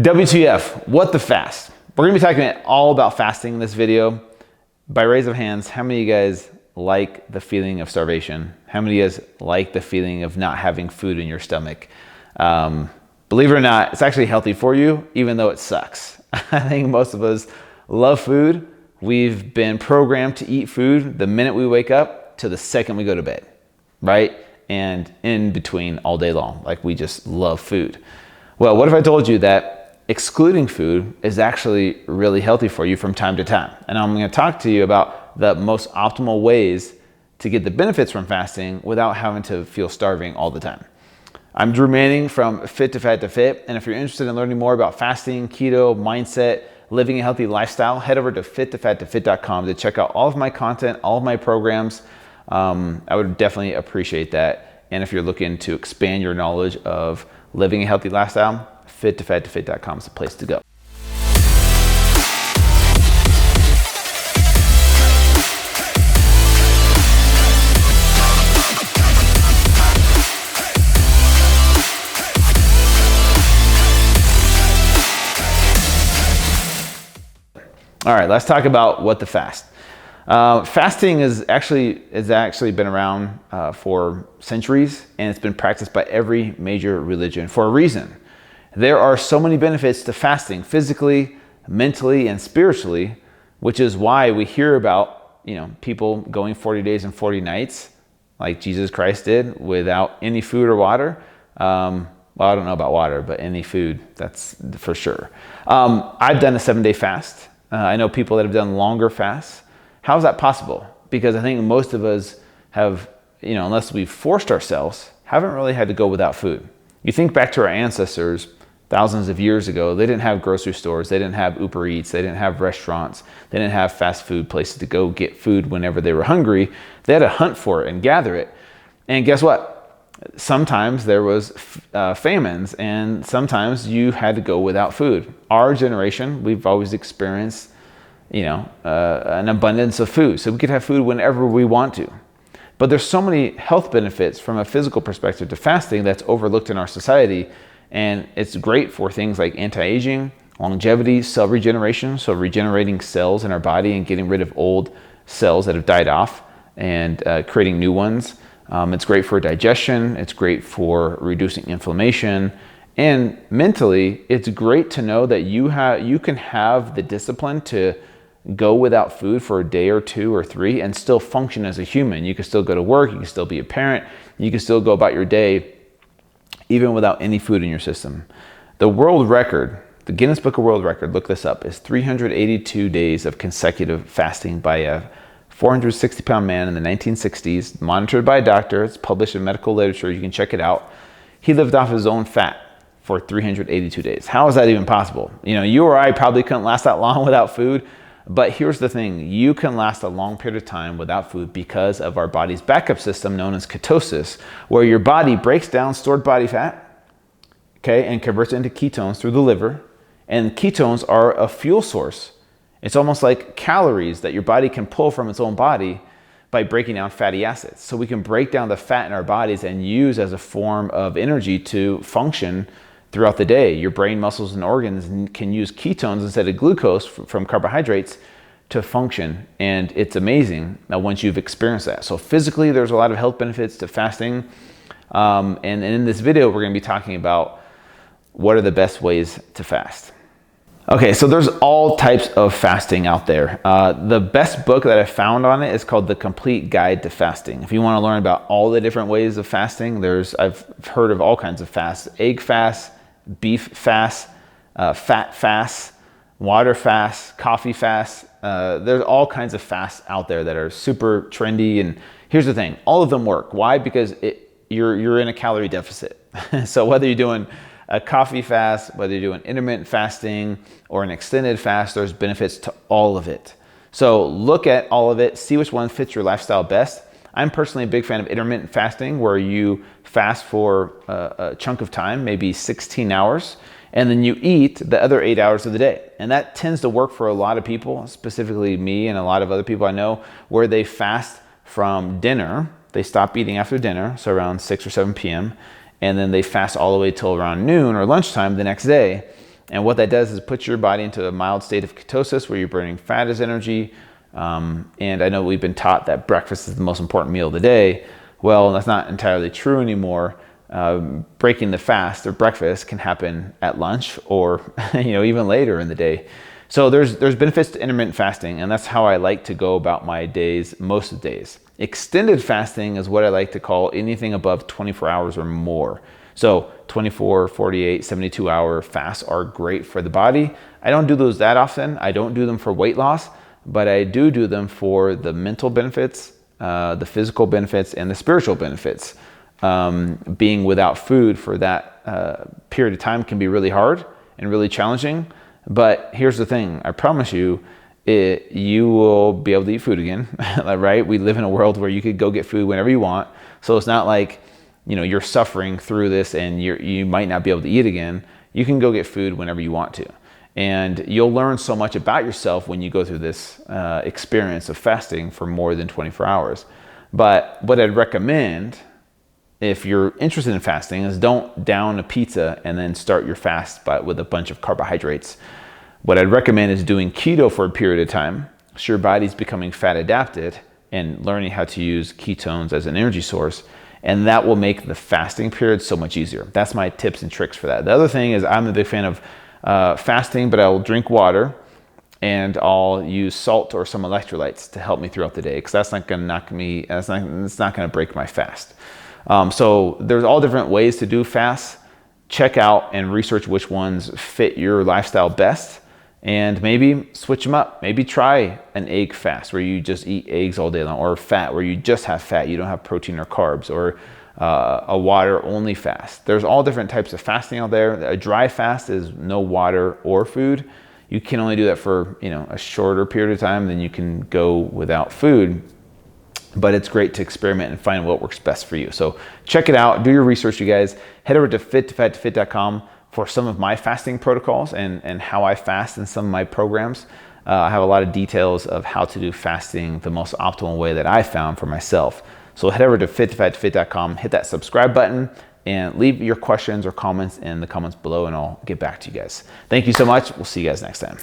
WTF, what the fast? We're gonna be talking all about fasting in this video. By raise of hands, how many of you guys like the feeling of starvation? How many of you guys like the feeling of not having food in your stomach? Believe it or not, it's actually healthy for you, even though it sucks. I think most of us love food. We've been programmed to eat food the minute we wake up to the second we go to bed, right? And in between all day long, like we just love food. Well, what if I told you that excluding food is actually really healthy for you from time to time? And I'm going to talk to you about the most optimal ways to get the benefits from fasting without having to feel starving all the time. I'm Drew Manning from Fit to Fat to Fit. And if you're interested in learning more about fasting, keto, mindset, living a healthy lifestyle, head over to fittofattofit.com to check out all of my content, all of my programs. I would definitely appreciate that. And if you're looking to expand your knowledge of living a healthy lifestyle, fittofattofit.com is the place to go. All right, let's talk about what the fast. Fasting is actually been around for centuries, and it's been practiced by every major religion for a reason. There are so many benefits to fasting physically, mentally, and spiritually, which is why we hear about, people going 40 days and 40 nights like Jesus Christ did without any food or water. Well, I don't know about water, but any food, that's for sure. I've done a 7-day fast. I know people that have done longer fasts. How is that possible? Because I think most of us have, unless we've forced ourselves, haven't really had to go without food. You think back to our ancestors thousands of years ago, they didn't have grocery stores, they didn't have Uber Eats, they didn't have restaurants, they didn't have fast food places to go get food whenever they were hungry. They had to hunt for it and gather it. And guess what? Sometimes there was famines, and sometimes you had to go without food. Our generation, we've always experienced an abundance of food. So we could have food whenever we want to. But there's so many health benefits from a physical perspective to fasting that's overlooked in our society. And it's great for things like anti-aging, longevity, cell regeneration. So regenerating cells in our body and getting rid of old cells that have died off and creating new ones. It's great for digestion. It's great for reducing inflammation. And mentally, it's great to know that you can have the discipline to go without food for a day or 2 or 3 and still function as a human. You can still go to work, you can still be a parent, you can still go about your day even without any food in your system. The world record, the Guinness Book of World Record, look this up, is 382 days of consecutive fasting by a 460-pound man in the 1960s, monitored by a doctor. It's published in medical literature, you can check it out. He lived off his own fat for 382 days. How is that even possible? You or I probably couldn't last that long without food. But here's the thing, you can last a long period of time without food because of our body's backup system known as ketosis, where your body breaks down stored body fat, and converts it into ketones through the liver. And ketones are a fuel source. It's almost like calories that your body can pull from its own body by breaking down fatty acids. So we can break down the fat in our bodies and use as a form of energy to function throughout the day. Your brain, muscles, and organs can use ketones instead of glucose from carbohydrates to function. And it's amazing once you've experienced that. So physically, there's a lot of health benefits to fasting. And in this video, we're gonna be talking about what are the best ways to fast. Okay, so there's all types of fasting out there. The best book that I found on it is called The Complete Guide to Fasting. If you wanna learn about all the different ways of fasting, I've heard of all kinds of fasts: egg fast, beef fast, fat fast, water fast, coffee fast. There's all kinds of fasts out there that are super trendy. And here's the thing, all of them work. Why? Because you're in a calorie deficit. So whether you're doing a coffee fast, whether you're doing intermittent fasting or an extended fast, there's benefits to all of it. So look at all of it, see which one fits your lifestyle best. I'm personally a big fan of intermittent fasting, where you fast for a chunk of time, maybe 16 hours, and then you eat the other 8 hours of the day. And that tends to work for a lot of people, specifically me and a lot of other people I know, where they fast from dinner. They stop eating after dinner, so around 6 or 7 p.m., and then they fast all the way till around noon or lunchtime the next day. And what that does is put your body into a mild state of ketosis where you're burning fat as energy. And I know we've been taught that breakfast is the most important meal of the day. Well, that's not entirely true anymore. Breaking the fast or breakfast can happen at lunch or even later in the day. So there's benefits to intermittent fasting, and that's how I like to go about my days most of the days. Extended fasting is what I like to call anything above 24 hours or more. So 24, 48, 72 hour fasts are great for the body. I don't do those that often. I don't do them for weight loss, but I do them for the mental benefits, the physical benefits, and the spiritual benefits. Being without food for that period of time can be really hard and really challenging. But here's the thing, I promise you, you will be able to eat food again, right? We live in a world where you could go get food whenever you want. So it's not like, you're suffering through this and you might not be able to eat again. You can go get food whenever you want to. And you'll learn so much about yourself when you go through this experience of fasting for more than 24 hours. But what I'd recommend, if you're interested in fasting, is don't down a pizza and then start your fast with a bunch of carbohydrates. What I'd recommend is doing keto for a period of time, so your body's becoming fat adapted and learning how to use ketones as an energy source, and that will make the fasting period so much easier. That's my tips and tricks for that. The other thing is I'm a big fan of fasting, but I'll drink water and I'll use salt or some electrolytes to help me throughout the day, because that's not going to knock me, it's not going to break my fast. So there's all different ways to do fasts. Check out and research which ones fit your lifestyle best, and maybe switch them up. Maybe try an egg fast where you just eat eggs all day long, or fat where you just have fat, you don't have protein or carbs, or a water only fast. There's all different types of fasting out there. A dry fast is no water or food. You can only do that for a shorter period of time, then you can go without food. But it's great to experiment and find what works best for you. So check it out, do your research, you guys. Head over to fit2fat2fit.com for some of my fasting protocols and how I fast in some of my programs. I have a lot of details of how to do fasting the most optimal way that I found for myself. So head over to fit2fat2fit.com, hit that subscribe button, and leave your questions or comments in the comments below, and I'll get back to you guys. Thank you so much. We'll see you guys next time.